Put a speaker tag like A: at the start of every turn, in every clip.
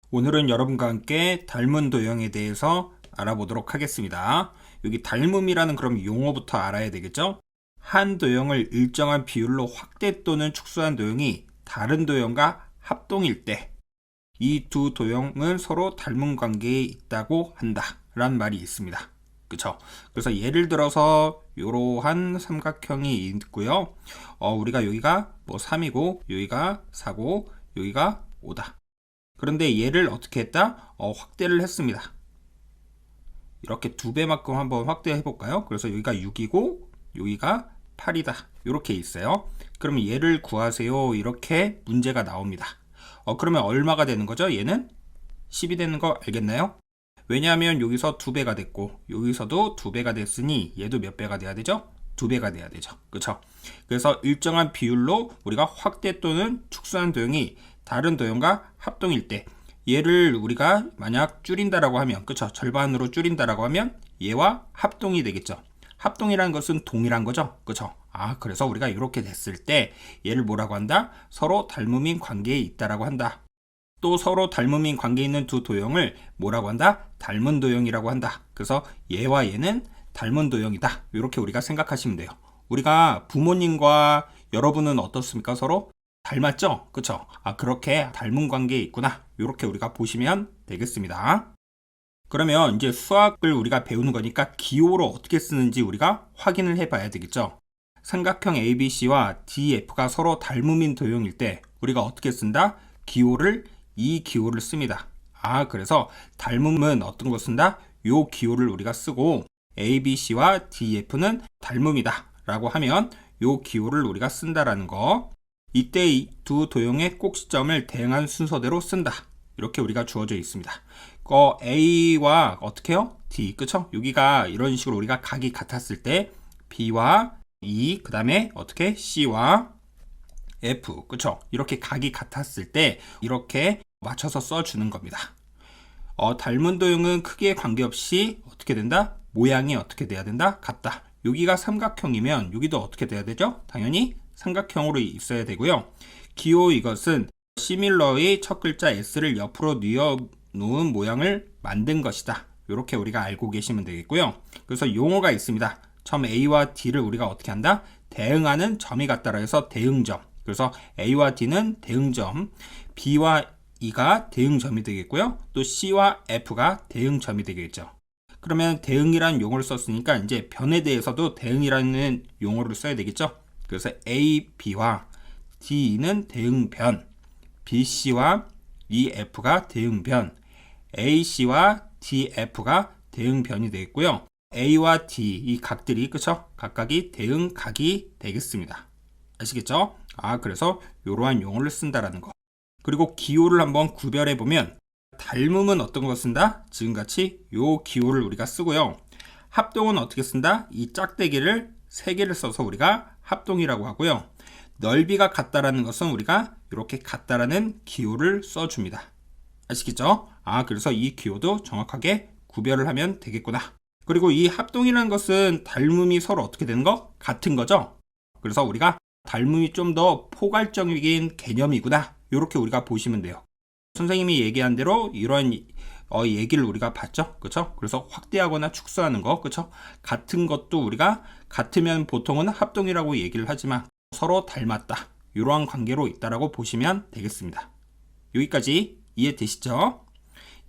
A: 오늘은 여러분과 함께 닮은 도형에 대해서 알아보도록 하겠습니다. 여기 닮음이라는 그럼 용어부터 알아야 되겠죠? 한 도형을 일정한 비율로 확대 또는 축소한 도형이 다른 도형과 합동일 때 이 두 도형은 서로 닮은 관계에 있다고 한다 라는 말이 있습니다. 그쵸? 그래서 예를 들어서 이러한 삼각형이 있고요. 우리가 여기가 3이고 여기가 4고 여기가 5다. 그런데 얘를 어떻게 했다? 확대를 했습니다. 이렇게 2배만큼 한번 확대해 볼까요? 그래서 여기가 6이고 여기가 8이다. 이렇게 있어요. 그럼 얘를 구하세요. 이렇게 문제가 나옵니다. 그러면 얼마가 되는 거죠? 얘는 10이 되는 거 알겠나요? 왜냐하면 여기서 2배가 됐고 여기서도 2배가 됐으니 얘도 몇 배가 돼야 되죠? 2배가 돼야 되죠. 그쵸? 그래서 일정한 비율로 우리가 확대 또는 축소한 도형이 다른 도형과 합동일 때 얘를 우리가 만약 줄인다라고 하면, 그쵸? 절반으로 줄인다라고 하면 얘와 합동이 되겠죠. 합동이라는 것은 동일한 거죠. 그쵸? 그래서 우리가 이렇게 됐을 때 얘를 뭐라고 한다? 서로 닮음인 관계에 있다라고 한다. 또 서로 닮음인 관계에 있는 두 도형을 뭐라고 한다? 닮은 도형이라고 한다. 그래서 얘와 얘는 닮은 도형이다. 이렇게 우리가 생각하시면 돼요. 우리가 부모님과 여러분은 어떻습니까? 서로 닮았죠? 그쵸? 그렇게 닮은 관계에 있구나. 이렇게 우리가 보시면 되겠습니다. 그러면 이제 수학을 우리가 배우는 거니까 기호를 어떻게 쓰는지 우리가 확인을 해 봐야 되겠죠? 삼각형 ABC와 DF가 서로 닮음인 도형일 때 우리가 어떻게 쓴다? 이 기호를 씁니다. 그래서 닮음은 어떤 거 쓴다? 요 기호를 우리가 쓰고 ABC와 DF는 닮음이다 라고 하면 요 기호를 우리가 쓴다라는 거. 이때 이 두 도형의 꼭 시점을 대응한 순서대로 쓴다. 이렇게 우리가 주어져 있습니다. A와 어떻게 해요? D, 그쵸? 여기가 이런 식으로 우리가 각이 같았을 때 B와 E, 그 다음에 어떻게? C와 F, 그쵸? 이렇게 각이 같았을 때 이렇게 맞춰서 써주는 겁니다. 닮은 도형은 크기에 관계없이 어떻게 된다? 모양이 어떻게 돼야 된다? 같다. 여기가 삼각형이면 여기도 어떻게 돼야 되죠? 당연히 삼각형으로 있어야 되고요. 기호 이것은 similar의 첫 글자 s를 옆으로 뉘어 놓은 모양을 만든 것이다. 이렇게 우리가 알고 계시면 되겠고요. 그래서 용어가 있습니다. 처음 A와 D를 우리가 어떻게 한다? 대응하는 점이 같다라 해서 대응점. 그래서 A와 D는 대응점, B와 E가 대응점이 되겠고요. 또 C와 F가 대응점이 되겠죠. 그러면 대응이라는 용어를 썼으니까 이제 변에 대해서도 대응이라는 용어를 써야 되겠죠. 그래서 A, B와 D는 대응변, B, C와 EF가 대응변, A, C와 DF가 대응변이 되겠고요. A와 D 이 각들이 그쵸? 각각이 대응각이 되겠습니다. 아시겠죠? 그래서 이러한 용어를 쓴다라는 거. 그리고 기호를 한번 구별해 보면 닮음은 어떤 거 쓴다? 지금같이 요 기호를 우리가 쓰고요. 합동은 어떻게 쓴다? 이 짝대기를 3개를 써서 우리가 합동이라고 하고요. 넓이가 같다라는 것은 우리가 이렇게 같다라는 기호를 써줍니다. 아시겠죠? 그래서 이 기호도 정확하게 구별을 하면 되겠구나. 그리고 이 합동이라는 것은 닮음이 서로 어떻게 되는 거? 같은 거죠? 그래서 우리가 닮음이 좀 더 포괄적인 개념이구나. 이렇게 우리가 보시면 돼요. 선생님이 얘기한 대로 이런 얘기를 우리가 봤죠? 그쵸? 그래서 확대하거나 축소하는 거, 그쵸? 같은 것도 우리가 같으면 보통은 합동이라고 얘기를 하지만 서로 닮았다. 이러한 관계로 있다라고 보시면 되겠습니다. 여기까지 이해되시죠?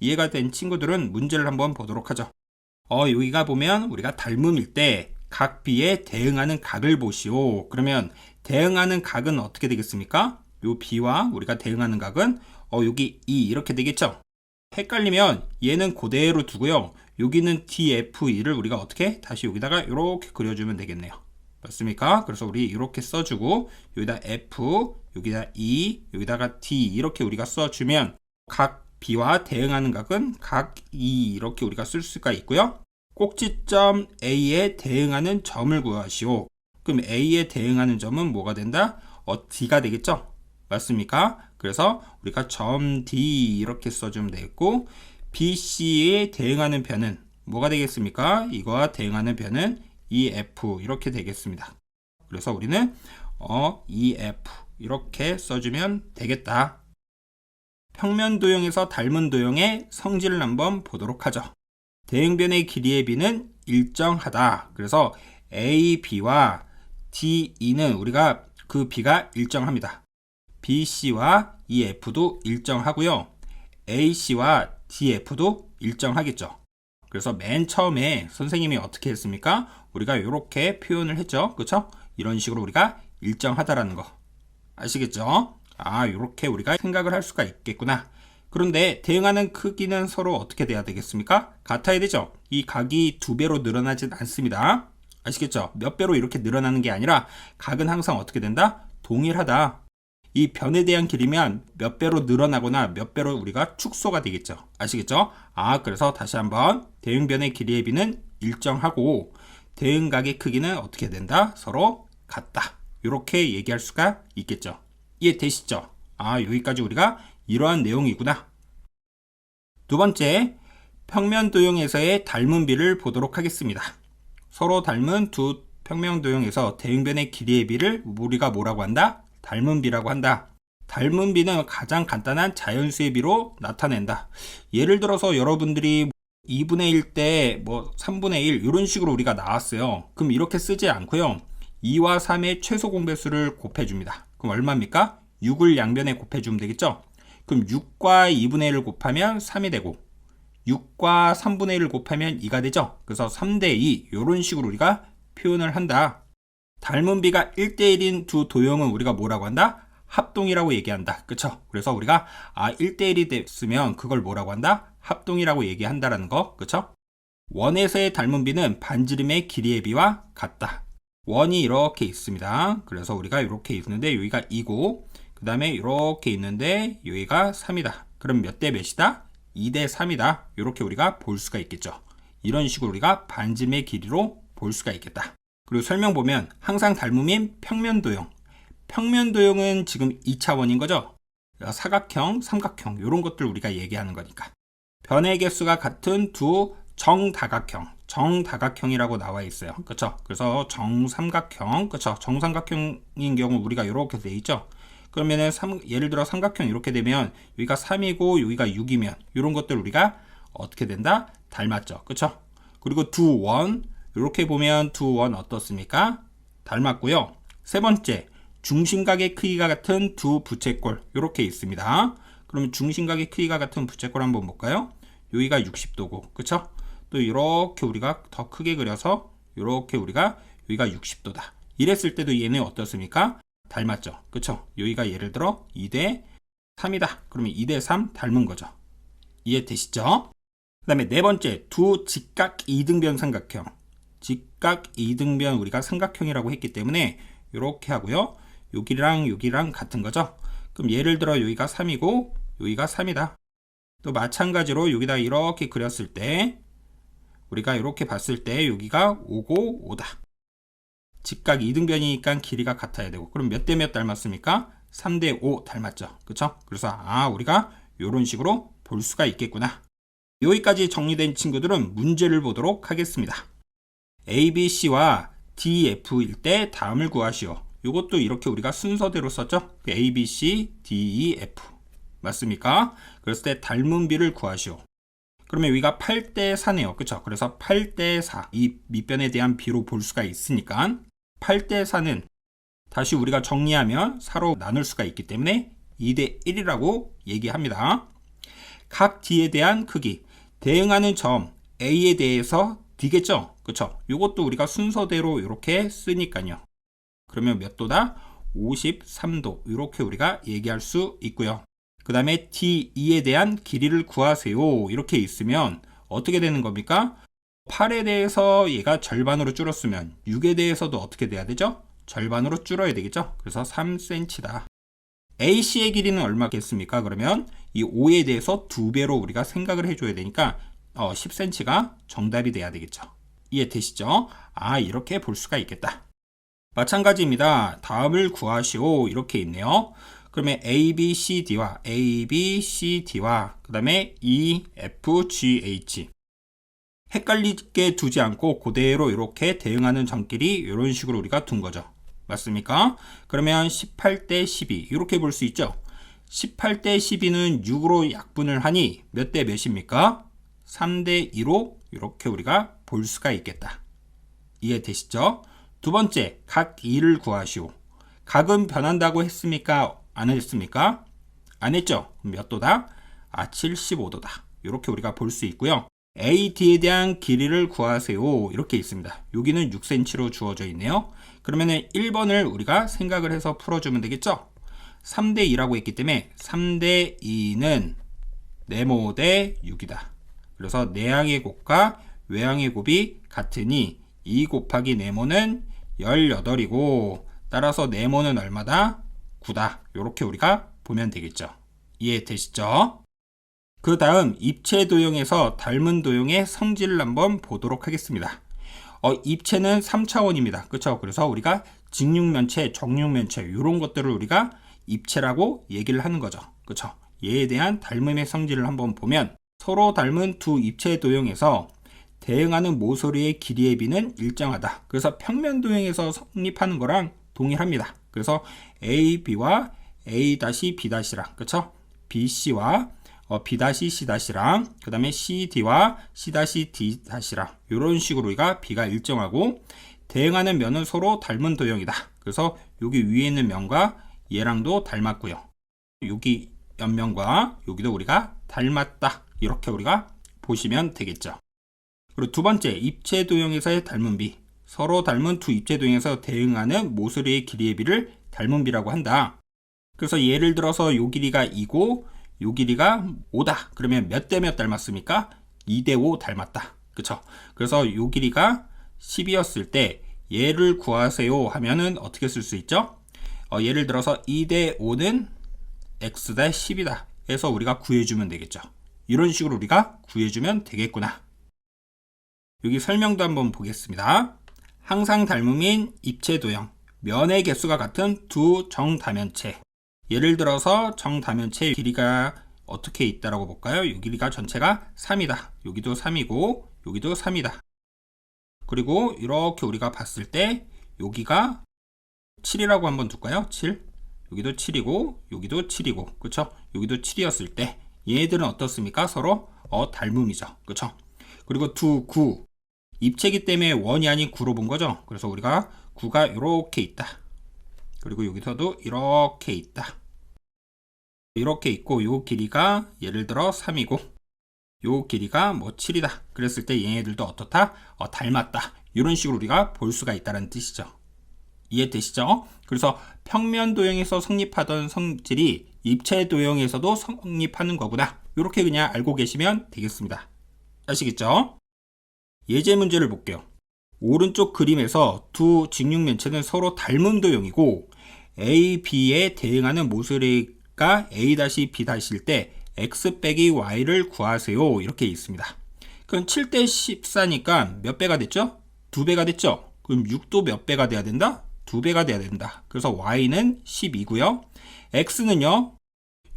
A: 이해가 된 친구들은 문제를 한번 보도록 하죠. 여기가 보면 우리가 닮음일 때 각 B에 대응하는 각을 보시오. 그러면 대응하는 각은 어떻게 되겠습니까? 요 B와 우리가 대응하는 각은 여기 E 이렇게 되겠죠? 헷갈리면 얘는 그대로 두고요. 여기는 DFE를 우리가 어떻게 다시 여기다가 이렇게 그려주면 되겠네요. 맞습니까? 그래서 우리 이렇게 써주고 여기다 F, 여기다 E, 여기다가 D 이렇게 우리가 써주면 각 B와 대응하는 각은 각 E 이렇게 우리가 쓸 수가 있고요. 꼭지점 A에 대응하는 점을 구하시오. 그럼 A에 대응하는 점은 뭐가 된다? D가 되겠죠? 맞습니까? 그래서 우리가 점 D 이렇게 써주면 되겠고 BC에 대응하는 변은 뭐가 되겠습니까? 이거와 대응하는 변은 EF 이렇게 되겠습니다. 그래서 우리는 EF 이렇게 써주면 되겠다. 평면 도형에서 닮은 도형의 성질을 한번 보도록 하죠. 대응변의 길이의 b는 일정하다. 그래서 a, b와 d, e는 우리가 그 b가 일정합니다. b, c와 이 f도 일정하고요. a, c와 d, f도 일정하겠죠. 그래서 맨 처음에 선생님이 어떻게 했습니까? 우리가 이렇게 표현을 했죠. 그렇죠? 이런 식으로 우리가 일정하다라는 거 아시겠죠? 이렇게 우리가 생각을 할 수가 있겠구나. 그런데 대응하는 크기는 서로 어떻게 돼야 되겠습니까? 같아야 되죠. 이 각이 2배로 늘어나진 않습니다. 아시겠죠? 몇 배로 이렇게 늘어나는 게 아니라 각은 항상 어떻게 된다? 동일하다. 이 변에 대한 길이면 몇 배로 늘어나거나 몇 배로 우리가 축소가 되겠죠. 아시겠죠? 그래서 다시 한번 대응변의 길이의 b는 일정하고 대응각의 크기는 어떻게 된다? 서로 같다. 이렇게 얘기할 수가 있겠죠. 이해되시죠? 여기까지 우리가 이러한 내용이구나. 두 번째, 평면 도형에서의 닮은 비를 보도록 하겠습니다. 서로 닮은 두 평면 도형에서 대응변의 길이의 비를 우리가 뭐라고 한다? 닮은 비라고 한다. 닮은 비는 가장 간단한 자연수의 비로 나타낸다. 예를 들어서 여러분들이 2분의 1 대 3분의 1 이런 식으로 우리가 나왔어요. 그럼 이렇게 쓰지 않고요. 2와 3의 최소 공배수를 곱해줍니다. 그럼 얼마입니까? 6을 양변에 곱해주면 되겠죠? 그럼 6과 2분의 1을 곱하면 3이 되고 6과 3분의 1을 곱하면 2가 되죠? 그래서 3대 2 이런 식으로 우리가 표현을 한다. 닮은 비가 1대1인 두 도형은 우리가 뭐라고 한다? 합동이라고 얘기한다. 그쵸? 그래서 우리가 1대1이 됐으면 그걸 뭐라고 한다? 합동이라고 얘기한다라는 거. 그쵸? 원에서의 닮은 비는 반지름의 길이의 비와 같다. 원이 이렇게 있습니다. 그래서 우리가 이렇게 있는데 여기가 2고 그 다음에 이렇게 있는데 여기가 3이다. 그럼 몇 대 몇이다? 2대 3이다. 이렇게 우리가 볼 수가 있겠죠. 이런 식으로 우리가 반지름의 길이로 볼 수가 있겠다. 그리고 설명 보면 항상 닮음인 평면 도형. 평면 도형은 지금 2차원인 거죠. 사각형, 삼각형 이런 것들 우리가 얘기하는 거니까. 변의 개수가 같은 두 정다각형이라고 나와 있어요. 그렇죠? 그래서 정삼각형, 그렇죠? 정삼각형인 경우 우리가 이렇게 돼 있죠. 그러면은 예를 들어 삼각형 이렇게 되면 여기가 3이고 여기가 6이면 이런 것들 우리가 어떻게 된다? 닮았죠. 그렇죠? 그리고 두 원 이렇게 보면 두 원 어떻습니까? 닮았고요. 세 번째, 중심각의 크기가 같은 두 부채꼴 이렇게 있습니다. 그러면 중심각의 크기가 같은 부채꼴 한번 볼까요? 여기가 60도고, 그쵸? 또 이렇게 우리가 더 크게 그려서 이렇게 우리가 여기가 60도다. 이랬을 때도 얘는 어떻습니까? 닮았죠, 그쵸? 여기가 예를 들어 2대 3이다. 그러면 2대 3 닮은 거죠. 이해되시죠? 그 다음에 네 번째, 두 직각 이등변 삼각형. 직각 이등변 우리가 삼각형이라고 했기 때문에 이렇게 하고요. 여기랑 같은 거죠. 그럼 예를 들어 여기가 3이고 여기가 3이다. 또 마찬가지로 여기다 이렇게 그렸을 때 우리가 이렇게 봤을 때 여기가 5고 5다. 직각 이등변이니까 길이가 같아야 되고 그럼 몇 대 몇 닮았습니까? 3대 5 닮았죠. 그쵸? 그래서 우리가 이런 식으로 볼 수가 있겠구나. 여기까지 정리된 친구들은 문제를 보도록 하겠습니다. A, B, C와 D, F일 때 다음을 구하시오. 이것도 이렇게 우리가 순서대로 썼죠? A, B, C, D, E, F 맞습니까? 그랬을 때 닮은 비를 구하시오. 그러면 여기가 8대 4네요. 그쵸? 그래서 8대 4 이 밑변에 대한 비로 볼 수가 있으니까 8대 4는 다시 우리가 정리하면 4로 나눌 수가 있기 때문에 2대 1이라고 얘기합니다. 각 D에 대한 크기 대응하는 점 A에 대해서 D겠죠? 그쵸? 이것도 우리가 순서대로 이렇게 쓰니까요. 그러면 몇 도다? 53도 이렇게 우리가 얘기할 수 있고요. 그 다음에 D2에 대한 길이를 구하세요. 이렇게 있으면 어떻게 되는 겁니까? 8에 대해서 얘가 절반으로 줄었으면 6에 대해서도 어떻게 돼야 되죠? 절반으로 줄어야 되겠죠? 그래서 3cm다. AC의 길이는 얼마겠습니까? 그러면 이 5에 대해서 2배로 우리가 생각을 해줘야 되니까 10cm가 정답이 돼야 되겠죠. 이해되시죠? 이렇게 볼 수가 있겠다. 마찬가지입니다. 다음을 구하시오. 이렇게 있네요. 그러면 A, B, C, D와 A, B, C, D와 그 다음에 E, F, G, H 헷갈리게 두지 않고 그대로 이렇게 대응하는 점끼리 이런 식으로 우리가 둔 거죠. 맞습니까? 그러면 18대 12 이렇게 볼 수 있죠. 18대 12는 6으로 약분을 하니 몇 대 몇입니까? 3대 2로 이렇게 우리가 볼 수가 있겠다. 이해되시죠? 두 번째, 각 2를 구하시오. 각은 변한다고 했습니까? 안 했습니까? 안 했죠? 몇 도다? 75도다. 이렇게 우리가 볼 수 있고요. AD에 대한 길이를 구하세요. 이렇게 있습니다. 여기는 6cm로 주어져 있네요. 그러면은 1번을 우리가 생각을 해서 풀어주면 되겠죠? 3대 2라고 했기 때문에 3대 2는 네모 대 6이다. 그래서 내항의 곱과 외항의 곱이 같으니 2 곱하기 네모는 18이고 따라서 네모는 얼마다? 9다. 이렇게 우리가 보면 되겠죠. 이해되시죠? 그 다음 입체 도형에서 닮은 도형의 성질을 한번 보도록 하겠습니다. 입체는 3차원입니다. 그렇죠? 그래서 우리가 직육면체, 정육면체 이런 것들을 우리가 입체라고 얘기를 하는 거죠. 그렇죠? 얘에 대한 닮음의 성질을 한번 보면 서로 닮은 두 입체 도형에서 대응하는 모서리의 길이의 비는 일정하다. 그래서 평면 도형에서 성립하는 거랑 동일합니다. 그래서 AB와 A-B', 그렇죠? BC와 B'-C'랑 그 다음에 CD와 C'-D', 이런 식으로 우리가 B가 일정하고 대응하는 면은 서로 닮은 도형이다. 그래서 여기 위에 있는 면과 얘랑도 닮았고요. 여기 옆면과 여기도 우리가 닮았다. 이렇게 우리가 보시면 되겠죠. 그리고 두 번째, 입체 도형에서의 닮은 비. 서로 닮은 두 입체 도형에서 대응하는 모서리의 길이의 비를 닮은 비라고 한다. 그래서 예를 들어서 요 길이가 2고 요 길이가 5다. 그러면 몇 대 몇 닮았습니까? 2대 5 닮았다. 그쵸? 그래서 요 길이가 10이었을 때 얘를 구하세요 하면은 어떻게 쓸 수 있죠? 예를 들어서 2대 5는 x 대 10이다 해서 우리가 구해주면 되겠죠. 이런 식으로 우리가 구해주면 되겠구나. 여기 설명도 한번 보겠습니다. 항상 닮음인 입체 도형, 면의 개수가 같은 두 정다면체. 예를 들어서 정다면체 길이가 어떻게 있다라고 볼까요? 이 길이가 전체가 3이다. 여기도 3이고 여기도 3이다. 그리고 이렇게 우리가 봤을 때 여기가 7이라고 한번 둘까요? 7. 여기도 7이고 여기도 7이고 그쵸? 여기도 7이었을 때 얘네들은 어떻습니까? 서로 닮음이죠. 그쵸? 그리고 두 9. 입체기 때문에 1이 아닌 9로 본 거죠. 그래서 우리가 9가 이렇게 있다. 그리고 여기서도 이렇게 있다. 이렇게 있고 요 길이가 예를 들어 3이고 요 길이가 뭐 7이다. 그랬을 때 얘네들도 어떻다? 닮았다. 이런 식으로 우리가 볼 수가 있다는 뜻이죠. 이해되시죠? 그래서 평면 도형에서 성립하던 성질이 입체 도형에서도 성립하는 거구나. 이렇게 그냥 알고 계시면 되겠습니다. 아시겠죠? 예제 문제를 볼게요. 오른쪽 그림에서 두 직육면체는 서로 닮은 도형이고 A, B에 대응하는 모서리가 A-B'일 때 X 빼기 Y를 구하세요. 이렇게 있습니다. 그럼 7대 14니까 몇 배가 됐죠? 2배가 됐죠? 그럼 6도 몇 배가 돼야 된다? 2배가 돼야 된다. 그래서 Y는 10이고요. X는요.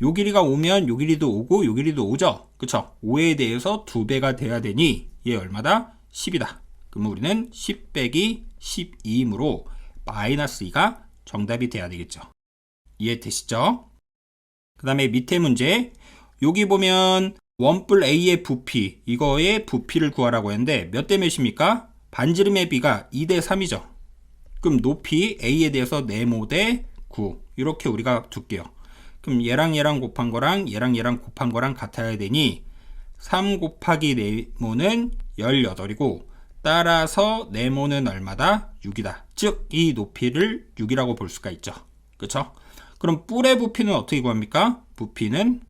A: 요 길이가 5면 요 길이도 5고 요 길이도 5죠? 그쵸? 5에 대해서 2배가 돼야 되니 얘 얼마다? 10이다. 그럼 우리는 10 빼기 12이므로 마이너스 2가 정답이 돼야 되겠죠. 이해되시죠? 그 다음에 밑에 문제 여기 보면 원뿔 A의 부피 이거의 부피를 구하라고 했는데 몇 대 몇입니까? 반지름의 비가 2대 3이죠. 그럼 높이 A에 대해서 네모 대 9 이렇게 우리가 둘게요. 그럼 얘랑 얘랑 곱한 거랑 얘랑 얘랑 곱한 거랑 같아야 되니 3 곱하기 네모는 18이고 따라서 네모는 얼마다? 6이다. 즉 이 높이를 6이라고 볼 수가 있죠. 그쵸? 그럼 뿔의 부피는 어떻게 구합니까? 부피는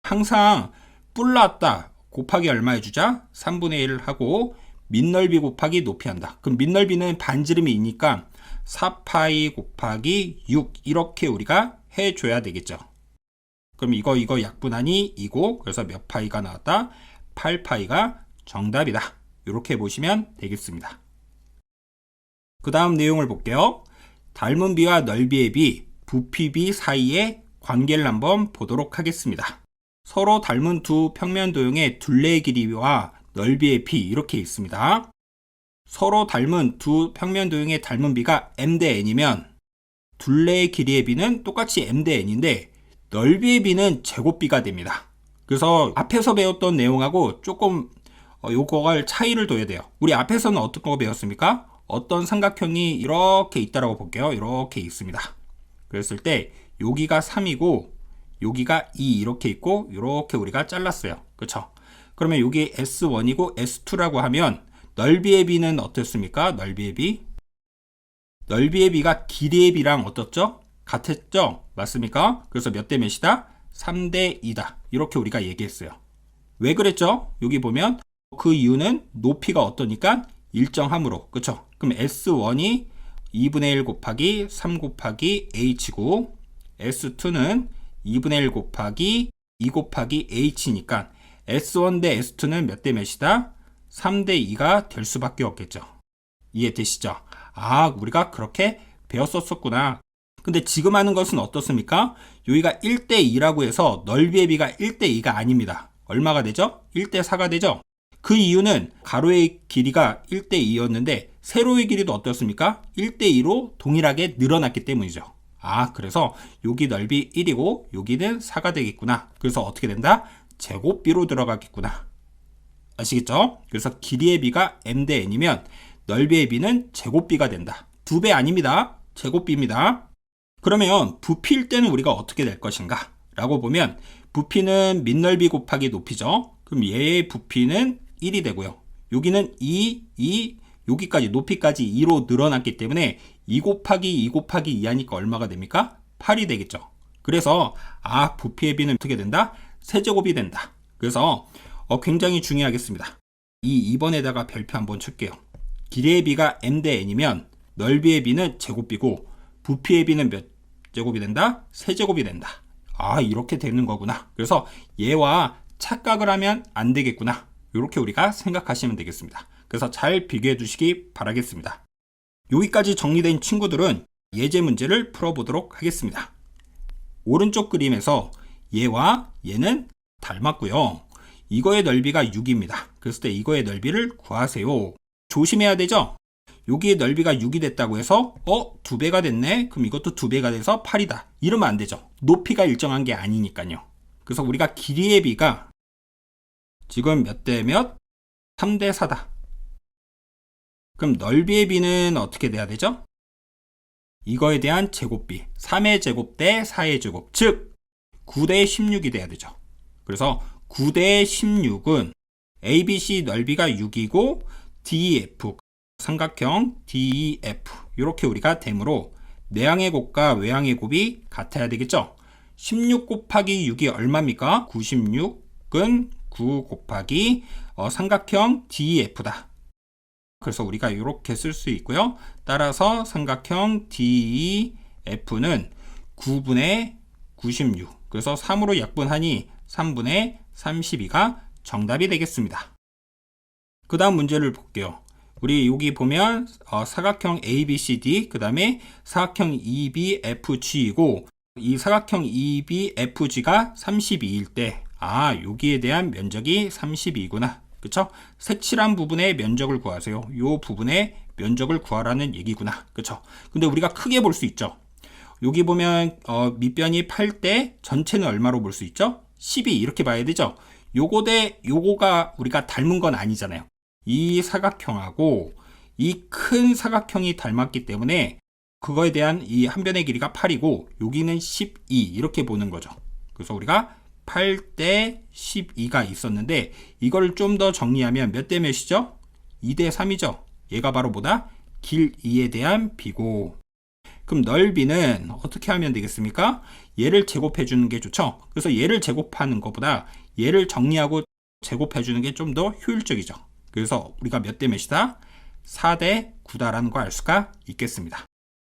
A: 항상 뿔 나왔다 곱하기 얼마 해주자? 3분의 1을 하고 밑넓이 곱하기 높이 한다. 그럼 밑넓이는 반지름이 2니까 4파이 곱하기 6 이렇게 우리가 해줘야 되겠죠. 그럼 이거 약분하니 2고 그래서 몇 파이가 나왔다? 8파이가 정답이다. 이렇게 보시면 되겠습니다. 그 다음 내용을 볼게요. 닮은 비와 넓이의 비, 부피 비 사이의 관계를 한번 보도록 하겠습니다. 서로 닮은 두 평면 도형의 둘레의 길이와 넓이의 비 이렇게 있습니다. 서로 닮은 두 평면 도형의 닮은 비가 m 대 n이면 둘레의 길이의 비는 똑같이 m 대 n인데 넓이의 b는 제곱비가 됩니다. 그래서 앞에서 배웠던 내용하고 조금 요거를 차이를 둬야 돼요. 우리 앞에서는 어떤 거 배웠습니까? 어떤 삼각형이 이렇게 있다라고 볼게요. 이렇게 있습니다. 그랬을 때 여기가 3이고 여기가 2 이렇게 있고 이렇게 우리가 잘랐어요. 그쵸? 그러면 여기 S1이고 S2라고 하면 넓이의 b는 어땠습니까? 넓이의 b. 넓이의 b가 길이의 b랑 어떻죠? 같았죠? 맞습니까? 그래서 몇 대 몇이다? 3대 2다. 이렇게 우리가 얘기했어요. 왜 그랬죠? 여기 보면 그 이유는 높이가 어떠니까? 일정함으로. 그쵸? 그럼 S1이 2분의 1 곱하기 3 곱하기 h고 S2는 2분의 1 곱하기 2 곱하기 h니까 S1 대 S2는 몇 대 몇이다? 3대 2가 될 수밖에 없겠죠. 이해되시죠? 아, 우리가 그렇게 배웠었구나. 근데 지금 하는 것은 어떻습니까? 여기가 1대 2라고 해서 넓이의 b가 1대 2가 아닙니다. 얼마가 되죠? 1대 4가 되죠? 그 이유는 가로의 길이가 1대 2였는데 세로의 길이도 어떻습니까? 1대 2로 동일하게 늘어났기 때문이죠. 아, 그래서 여기 넓이 1이고 여기는 4가 되겠구나. 그래서 어떻게 된다? 제곱비로 들어가겠구나. 아시겠죠? 그래서 길이의 b가 m 대 n이면 넓이의 b는 제곱비가 된다. 2배 아닙니다. 제곱비입니다. 그러면 부피일 때는 우리가 어떻게 될 것인가? 라고 보면 부피는 밑넓이 곱하기 높이죠. 그럼 얘의 부피는 1이 되고요. 여기는 2, 여기까지 높이까지 2로 늘어났기 때문에 2 곱하기 2 곱하기 2 하니까 얼마가 됩니까? 8이 되겠죠. 그래서 부피의 b는 어떻게 된다? 세제곱이 된다. 그래서 굉장히 중요하겠습니다. 이 2번에다가 별표 한번 칠게요. 길이의 b가 m 대 n이면 넓이의 b는 제곱비고 부피의 b는 몇 제곱이 된다? 세제곱이 된다. 이렇게 되는 거구나. 그래서 얘와 착각을 하면 안 되겠구나. 이렇게 우리가 생각하시면 되겠습니다. 그래서 잘 비교해 두시기 바라겠습니다. 여기까지 정리된 친구들은 예제 문제를 풀어보도록 하겠습니다. 오른쪽 그림에서 얘와 얘는 닮았고요. 이거의 넓이가 6입니다. 그랬을 때 이거의 넓이를 구하세요. 조심해야 되죠? 여기의 넓이가 6이 됐다고 해서 2배가 됐네? 그럼 이것도 2배가 돼서 8이다. 이러면 안 되죠. 높이가 일정한 게 아니니까요. 그래서 우리가 길이의 b가 지금 몇 대 몇? 3대 4다. 그럼 넓이의 b는 어떻게 돼야 되죠? 이거에 대한 제곱비 3의 제곱 대 4의 제곱, 즉 9대 16이 돼야 되죠. 그래서 9대 16은 ABC 넓이가 6이고 DEF 삼각형 DEF 이렇게 우리가 되므로 내항의 곱과 외항의 곱이 같아야 되겠죠. 16 곱하기 6이 얼마입니까? 96은 9 곱하기 삼각형 DEF다. 그래서 우리가 이렇게 쓸 수 있고요. 따라서 삼각형 DEF는 9분의 96. 그래서 3으로 약분하니 3분의 32가 정답이 되겠습니다. 그 다음 문제를 볼게요. 우리 여기 보면 사각형 ABCD 그 다음에 사각형 EBFG이고 이 사각형 EBFG가 32일 때 여기에 대한 면적이 32구나. 그쵸? 색칠한 부분의 면적을 구하세요. 요 부분의 면적을 구하라는 얘기구나. 그쵸? 근데 우리가 크게 볼 수 있죠. 여기 보면 밑변이 8대 전체는 얼마로 볼 수 있죠? 12 이렇게 봐야 되죠. 요거 대 요거가 우리가 닮은 건 아니잖아요. 이 사각형하고 이 큰 사각형이 닮았기 때문에 그거에 대한 이 한 변의 길이가 8이고 여기는 12 이렇게 보는 거죠. 그래서 우리가 8대 12가 있었는데 이걸 좀 더 정리하면 몇 대 몇이죠? 2대 3이죠. 얘가 바로 뭐다? 길 2에 대한 b고, 그럼 넓이는 어떻게 하면 되겠습니까? 얘를 제곱해 주는 게 좋죠. 그래서 얘를 제곱하는 것보다 얘를 정리하고 제곱해 주는 게 좀 더 효율적이죠. 그래서 우리가 몇 대 몇이다? 4대 9다라는 거 알 수가 있겠습니다.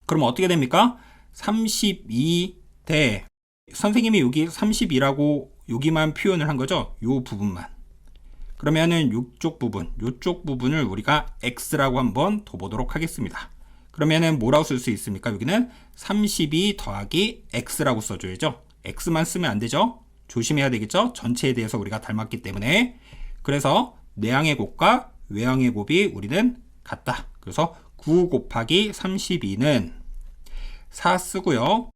A: 그럼 어떻게 됩니까? 32대 선생님이 여기 32라고 여기만 표현을 한 거죠. 요 부분만. 그러면은 요쪽 부분을 우리가 x라고 한번 둬보도록 하겠습니다. 그러면은 뭐라고 쓸 수 있습니까? 여기는 32 더하기 x라고 써줘야죠. x만 쓰면 안 되죠. 조심해야 되겠죠. 전체에 대해서 우리가 닮았기 때문에. 그래서 내항의 곱과 외항의 곱이 우리는 같다. 그래서 9 곱하기 32는 4 쓰고요.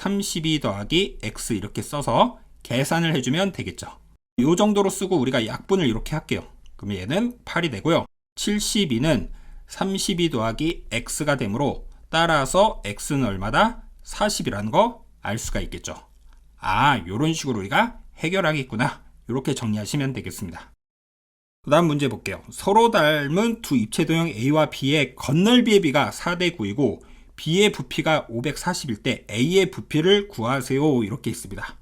A: 32 더하기 x 이렇게 써서 계산을 해주면 되겠죠. 이 정도로 쓰고 우리가 약분을 이렇게 할게요. 그러면 얘는 8이 되고요. 72는 32 더하기 x가 되므로 따라서 x는 얼마다? 40이라는 거 알 수가 있겠죠. 아, 이런 식으로 우리가 해결하겠구나. 이렇게 정리하시면 되겠습니다. 그 다음 문제 볼게요. 서로 닮은 두 입체도형 A와 B의 겉넓이의 비가 4대 9이고 B의 부피가 540일 때 A의 부피를 구하세요. 이렇게 있습니다.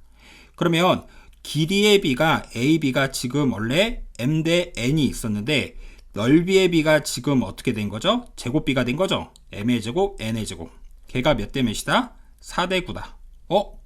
A: 그러면 길이의 비가 AB가 지금 원래 M 대 N이 있었는데 넓이의 비가 지금 어떻게 된 거죠? 제곱비가 된 거죠? M의 제곱, N의 제곱. 걔가 몇 대 몇이다? 4대 9다.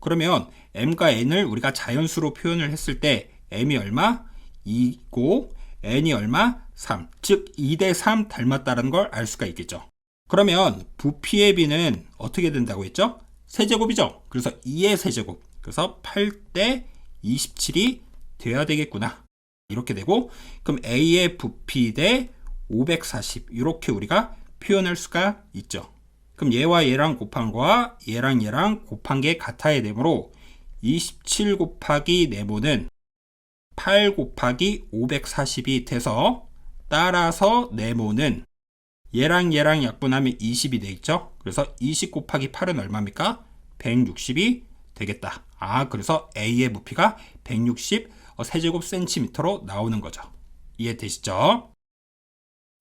A: 그러면 M과 N을 우리가 자연수로 표현을 했을 때 M이 얼마? 2고 N이 얼마? 3. 즉 2대 3 닮았다는 걸 알 수가 있겠죠. 그러면 부피의 비는 어떻게 된다고 했죠? 세제곱이죠. 그래서 2의 세제곱. 그래서 8대 27이 돼야 되겠구나. 이렇게 되고 그럼 A의 부피 대 540 이렇게 우리가 표현할 수가 있죠. 그럼 얘와 얘랑 곱한 거와 얘랑 곱한 게 같아야 되므로 27 곱하기 네모는 8 곱하기 540이 돼서 따라서 네모는 얘랑 약분하면 20이 되겠죠. 그래서 20 곱하기 8은 얼마입니까? 160이 되겠다. 그래서 A의 부피가 160 세제곱 센티미터로 나오는 거죠. 이해되시죠?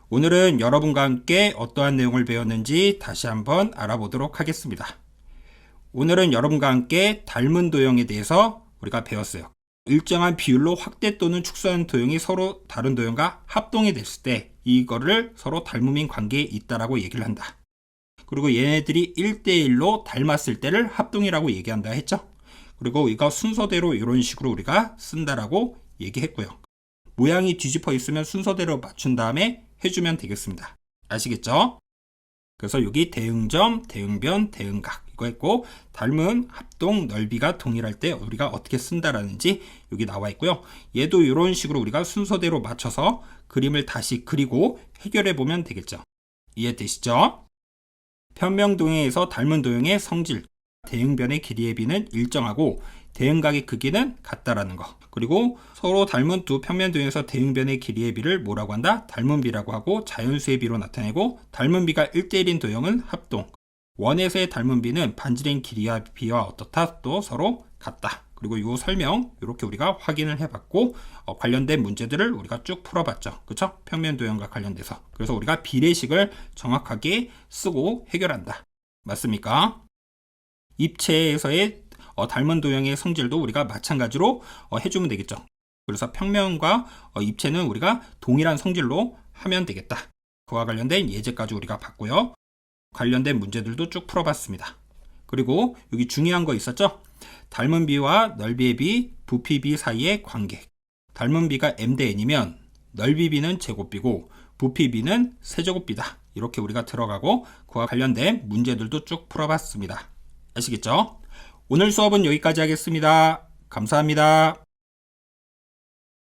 A: 오늘은 여러분과 함께 어떠한 내용을 배웠는지 다시 한번 알아보도록 하겠습니다. 오늘은 여러분과 함께 닮은 도형에 대해서 우리가 배웠어요. 일정한 비율로 확대 또는 축소한 도형이 서로 다른 도형과 합동이 됐을 때 이거를 서로 닮음인 관계에 있다라고 얘기를 한다. 그리고 얘네들이 1대1로 닮았을 때를 합동이라고 얘기한다 했죠. 그리고 이거 순서대로 이런 식으로 우리가 쓴다라고 얘기했고요. 모양이 뒤집어 있으면 순서대로 맞춘 다음에 해주면 되겠습니다. 아시겠죠? 그래서 여기 대응점, 대응변, 대응각 이거 했고 닮은 합동 넓이가 동일할 때 우리가 어떻게 쓴다라는지 여기 나와 있고요. 얘도 이런 식으로 우리가 순서대로 맞춰서 그림을 다시 그리고 해결해 보면 되겠죠. 이해되시죠? 편명도형에서 닮은 도형의 성질, 대응변의 길이의 비는 일정하고 대응각의 크기는 같다라는 거. 그리고 서로 닮은 두 평면도형에서 대응변의 길이의 비를 뭐라고 한다? 닮은 비라고 하고 자연수의 비로 나타내고 닮은 비가 1대1인 도형은 합동. 원에서의 닮은 비는 반지름 길이와 비와 어떻다? 또 서로 같다. 그리고 이 설명 이렇게 우리가 확인을 해봤고 관련된 문제들을 우리가 쭉 풀어봤죠. 그쵸? 평면도형과 관련돼서. 그래서 우리가 비례식을 정확하게 쓰고 해결한다. 맞습니까? 입체에서의 닮은 도형의 성질도 우리가 마찬가지로 해주면 되겠죠. 그래서 평면과 입체는 우리가 동일한 성질로 하면 되겠다. 그와 관련된 예제까지 우리가 봤고요. 관련된 문제들도 쭉 풀어봤습니다. 그리고 여기 중요한 거 있었죠? 닮은 비와 넓이의 비, 부피 비 사이의 관계. 닮은 비가 M 대 N이면 넓이 비는 제곱비고 부피 비는 세제곱비다. 이렇게 우리가 들어가고 그와 관련된 문제들도 쭉 풀어봤습니다. 아시겠죠? 오늘 수업은 여기까지 하겠습니다. 감사합니다.